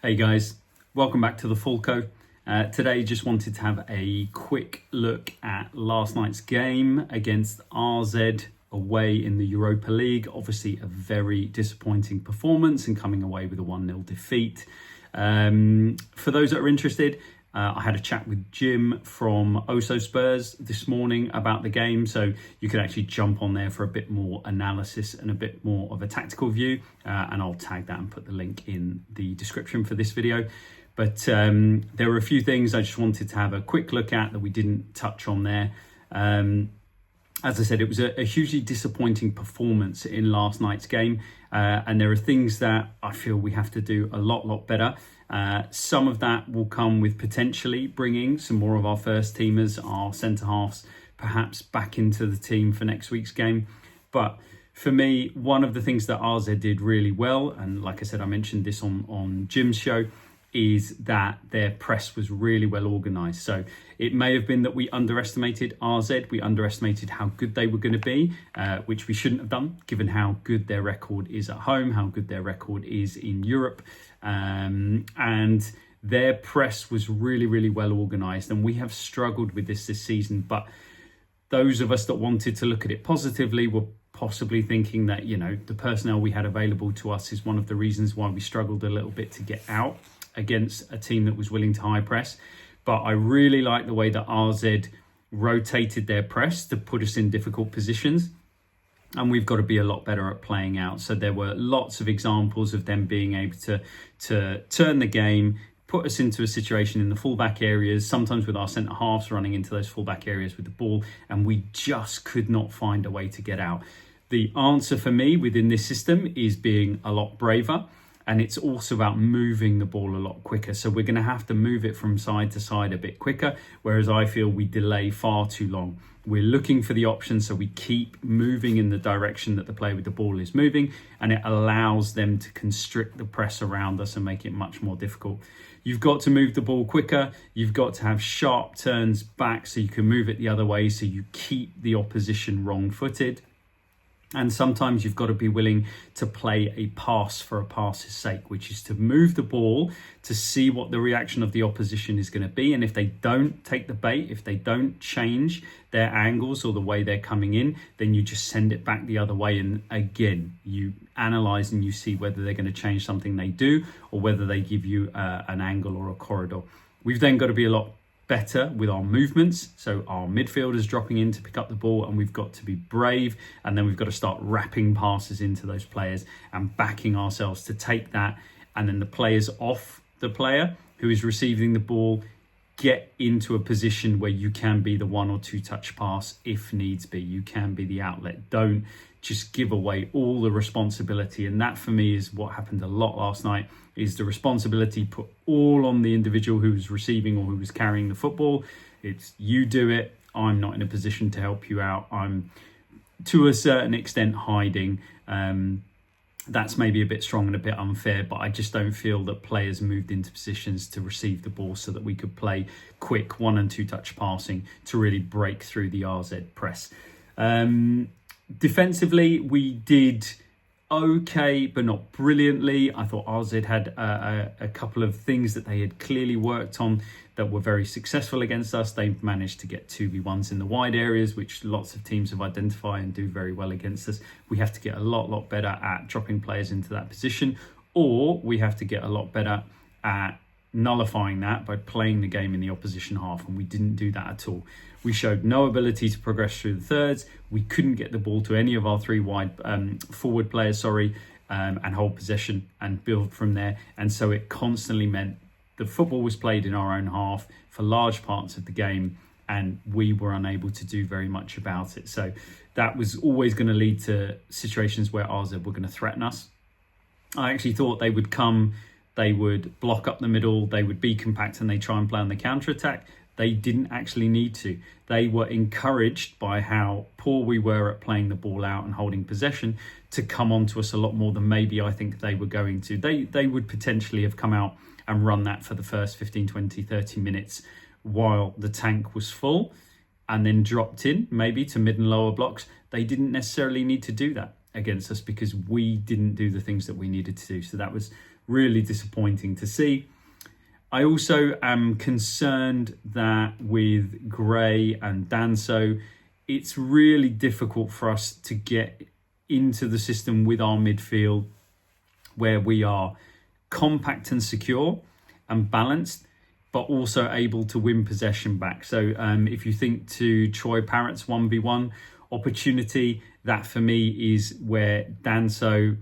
Hey guys, welcome back to the Fulco. Today just wanted to have a quick look at last night's game against RZ away in the Europa League. Obviously a very disappointing performance and coming away with a 1-0 defeat. For those that are interested, I had a chat with Jim from Oso Spurs this morning about the game, so you can actually jump on there for a bit more analysis and a bit more of a tactical view, and I'll tag that and put the link in the description for this video. But there were a few things I just wanted to have a quick look at that we didn't touch on there. As I said, it was a hugely disappointing performance in last night's game, and there are things that I feel we have to do a lot better. Some of that will come with potentially bringing some more of our first teamers, our centre halves, perhaps back into the team for next week's game. But for me, one of the things that RZ did really well, and like I said, I mentioned this on Jim's show, is that their press was really well organised. So it may have been that we underestimated RZ, we underestimated how good they were going to be, which we shouldn't have done, given how good their record is at home, how good their record is in Europe. And their press was really well organised, and we have struggled with this season. But those of us that wanted to look at it positively were possibly thinking that, you know, the personnel we had available to us is one of the reasons why we struggled a little bit to get out against a team that was willing to high press. But I really like the way that RZ rotated their press to put us in difficult positions, and we've got to be a lot better at playing out. So there were lots of examples of them being able to turn the game, put us into a situation in the fullback areas, sometimes with our centre halves running into those fullback areas with the ball, and we just could not find a way to get out. The answer for me within this system is being a lot braver. And it's also about moving the ball a lot quicker. So we're going to have to move it from side to side a bit quicker, whereas I feel we delay far too long. We're looking for the option, so we keep moving in the direction that the player with the ball is moving, and it allows them to constrict the press around us and make it much more difficult. You've got to move the ball quicker. You've got to have sharp turns back so you can move it the other way, so you keep the opposition wrong-footed. And sometimes you've got to be willing to play a pass for a pass's sake, which is to move the ball to see what the reaction of the opposition is going to be. And if they don't take the bait, if they don't change their angles or the way they're coming in, then you just send it back the other way. And again, you analyze and you see whether they're going to change something they do or whether they give you an angle or a corridor. We've then got to be a lot better with our movements, so our midfielders dropping in to pick up the ball, and we've got to be brave, and then we've got to start wrapping passes into those players and backing ourselves to take that, and then the players off the player who is receiving the ball get into a position where you can be the 1 or 2 touch pass if needs be. You can be the outlet. Don't just give away all the responsibility. And that for me is what happened a lot last night, is the responsibility put all on the individual who was receiving or who was carrying the football. It's you do it. I'm not in a position to help you out. I'm to a certain extent hiding. That's maybe a bit strong and a bit unfair, but I just don't feel that players moved into positions to receive the ball so that we could play quick 1 and 2 touch passing to really break through the RZ press. Defensively, we did okay, but not brilliantly. I thought RZ had a couple of things that they had clearly worked on that were very successful against us. They've managed to get 2v1s in the wide areas, which lots of teams have identified and do very well against us. We have to get a lot better at dropping players into that position, or we have to get a lot better at nullifying that by playing the game in the opposition half, and we didn't do that at all. We showed no ability to progress through the thirds. We couldn't get the ball to any of our 3 wide forward players, and hold possession and build from there. And so it constantly meant the football was played in our own half for large parts of the game, and we were unable to do very much about it. So that was always going to lead to situations where RZ were going to threaten us. I actually thought they would come, they would block up the middle, they would be compact, and they try and play on the counter-attack. They didn't actually need to. They were encouraged by how poor we were at playing the ball out and holding possession to come onto us a lot more than maybe I think they were going to. They would potentially have come out and run that for the first 15, 20, 30 minutes while the tank was full, and then dropped in maybe to mid and lower blocks. They didn't necessarily need to do that. against us because we didn't do the things that we needed to do. So that was really disappointing to see. I also am concerned that with Gray and Danso, it's really difficult for us to get into the system with our midfield where we are compact and secure and balanced, but also able to win possession back. So if you think to Troy Parrott's 1v1 opportunity, that for me is where Danso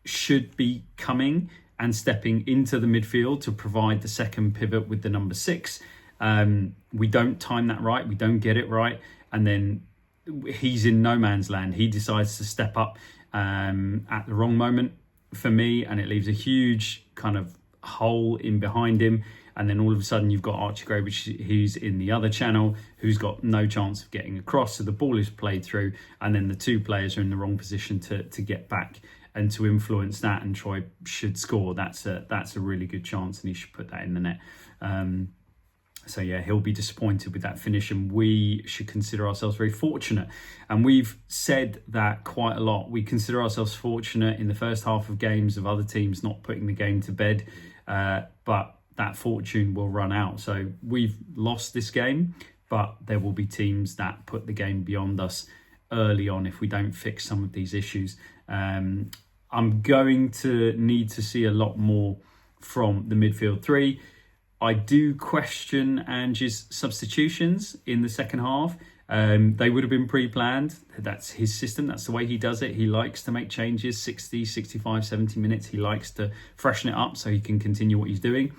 should be coming and stepping into the midfield to provide the second pivot with the number 6. We don't time that right. We don't get it right. And then he's in no man's land. He decides to step up at the wrong moment for me. And it leaves a huge kind of hole in behind him. And then all of a sudden you've got Archie Gray, who's in the other channel, who's got no chance of getting across. So the ball is played through. And then the two players are in the wrong position to get back and to influence that, and Troy should score. That's a really good chance, and he should put that in the net. So yeah, he'll be disappointed with that finish, and we should consider ourselves very fortunate. And we've said that quite a lot. We consider ourselves fortunate in the first half of games of other teams not putting the game to bed, but that fortune will run out. So we've lost this game, but there will be teams that put the game beyond us early on if we don't fix some of these issues. I'm going to need to see a lot more from the midfield three. I do question Ange's substitutions in the second half. They would have been pre-planned. That's his system. That's the way he does it. He likes to make changes 60, 65, 70 minutes. He likes to freshen it up so he can continue what he's doing.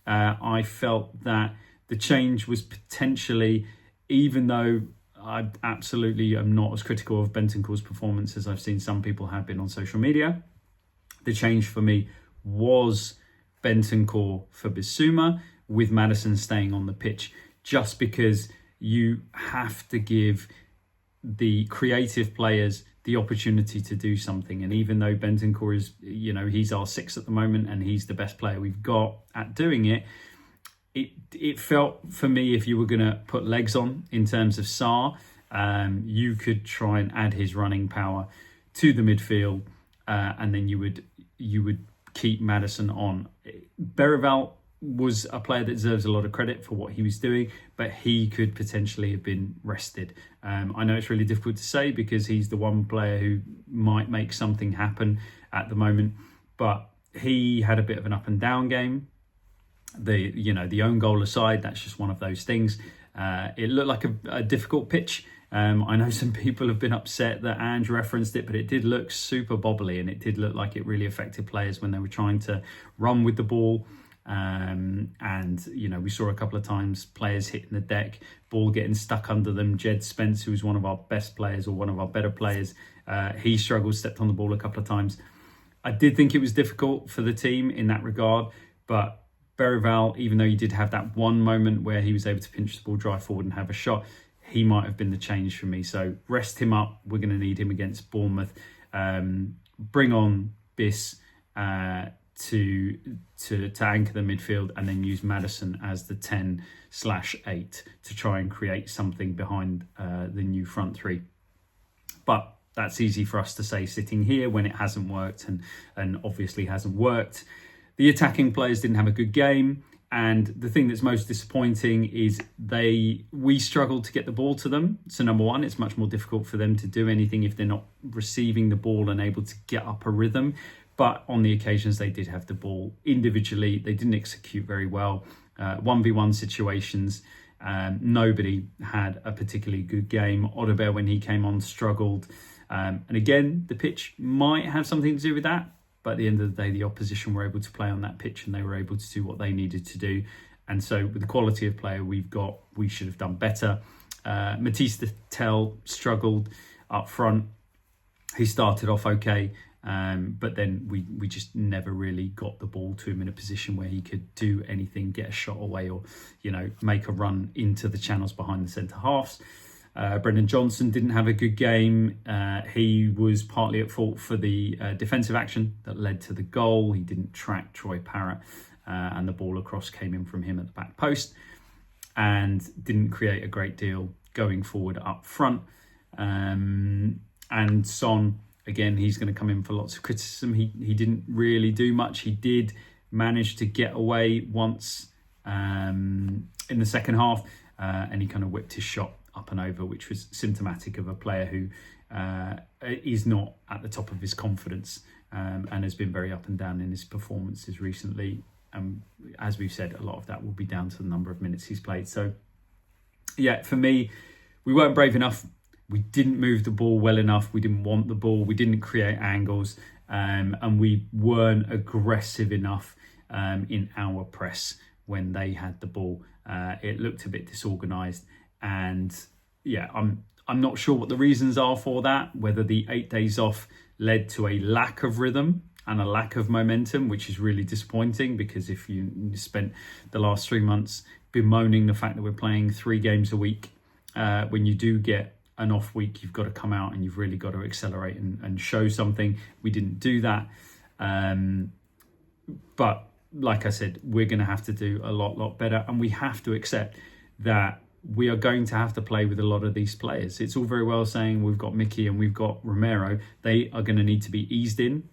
I felt that the change was potentially, even though I absolutely am not as critical of Bentancur's performance as I've seen some people have been on social media, the change for me was Bentancur for Bissouma, with Maddison staying on the pitch, just because you have to give the creative players the opportunity to do something. And even though Bentancur is, he's our 6 at the moment and he's the best player we've got at doing it, it felt for me, if you were going to put legs on in terms of Sarr, you could try and add his running power to the midfield, and then you would keep Maddison on. Bergvall was a player that deserves a lot of credit for what he was doing, but he could potentially have been rested. I know it's really difficult to say because he's the one player who might make something happen at the moment, but he had a bit of an up and down game. The own goal aside, that's just one of those things. It looked like a difficult pitch. I know some people have been upset that Ange referenced it, but it did look super bobbly, and it did look like it really affected players when they were trying to run with the ball. We saw a couple of times players hitting the deck, ball getting stuck under them. Jed Spence, who was one of our best players or one of our better players, he struggled, stepped on the ball a couple of times. I did think it was difficult for the team in that regard, but Bergvall, even though he did have that one moment where he was able to pinch the ball, drive forward and have a shot, he might have been the change for me. So rest him up. We're going to need him against Bournemouth. Bring on Biss to anchor the midfield, and then use Maddison as the 10/8 to try and create something behind the new front three. But that's easy for us to say sitting here when it hasn't worked, and obviously hasn't worked. The attacking players didn't have a good game, and the thing that's most disappointing is we struggled to get the ball to them. So number one, it's much more difficult for them to do anything if they're not receiving the ball and able to get up a rhythm. But on the occasions they did have the ball individually, they didn't execute very well. 1v1 situations, nobody had a particularly good game. Odobert, when he came on, struggled. And again, the pitch might have something to do with that. But at the end of the day, the opposition were able to play on that pitch and they were able to do what they needed to do. And so with the quality of player we've got, we should have done better. Matisse Tel struggled up front. He started off okay, but then we just never really got the ball to him in a position where he could do anything, get a shot away or, make a run into the channels behind the centre halves. Brendan Johnson didn't have a good game. He was partly at fault for the defensive action that led to the goal. He didn't track Troy Parrott, and the ball across came in from him at the back post, and didn't create a great deal going forward up front. And Son again, he's going to come in for lots of criticism. He didn't really do much. He did manage to get away once in the second half, and he kind of whipped his shot up and over, which was symptomatic of a player who is not at the top of his confidence, and has been very up and down in his performances recently. As we've said, a lot of that will be down to the number of minutes he's played. So yeah, for me, we weren't brave enough. We didn't move the ball well enough. We didn't want the ball. We didn't create angles, and we weren't aggressive enough in our press when they had the ball. It looked a bit disorganised, and yeah, I'm not sure what the reasons are for that. Whether the 8 days off led to a lack of rhythm and a lack of momentum, which is really disappointing, because if you spent the last 3 months bemoaning the fact that we're playing 3 games a week, when you do get an off week, you've got to come out and you've really got to accelerate and show something. We didn't do that. But like I said, we're going to have to do a lot better, and we have to accept that we are going to have to play with a lot of these players. It's all very well saying we've got Mickey and we've got Romero. They are going to need to be eased in.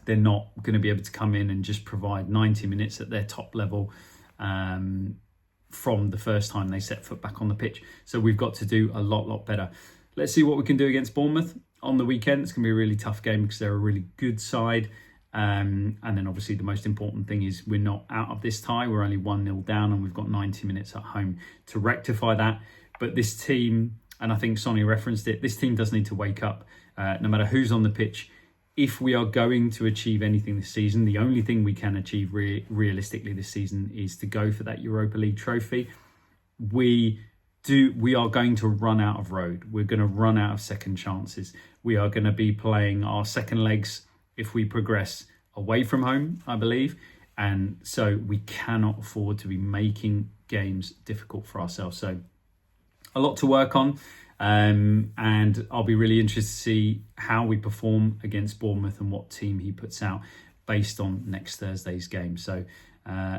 They're not going to be able to come in and just provide 90 minutes at their top level from the first time they set foot back on the pitch. So we've got to do a lot better. Let's see what we can do against Bournemouth on the weekend. It's going to be a really tough game because they're a really good side. And then obviously the most important thing is we're not out of this tie. We're only 1-0 down, and we've got 90 minutes at home to rectify that. But this team, and I think Sonny referenced it, this team does need to wake up, no matter who's on the pitch. If we are going to achieve anything this season, the only thing we can achieve realistically this season is to go for that Europa League trophy. We are going to run out of road. We're going to run out of second chances. We are going to be playing our second legs if we progress away from home, I believe. And so we cannot afford to be making games difficult for ourselves. So a lot to work on. And I'll be really interested to see how we perform against Bournemouth and what team he puts out based on next Thursday's game. So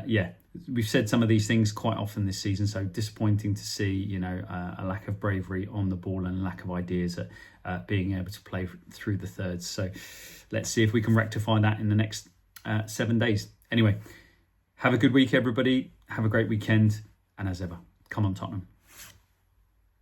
yeah, we've said some of these things quite often this season. So disappointing to see, a lack of bravery on the ball and lack of ideas at being able to play through the thirds. So let's see if we can rectify that in the next 7 days. Anyway, have a good week, everybody. Have a great weekend. And as ever, come on, Tottenham.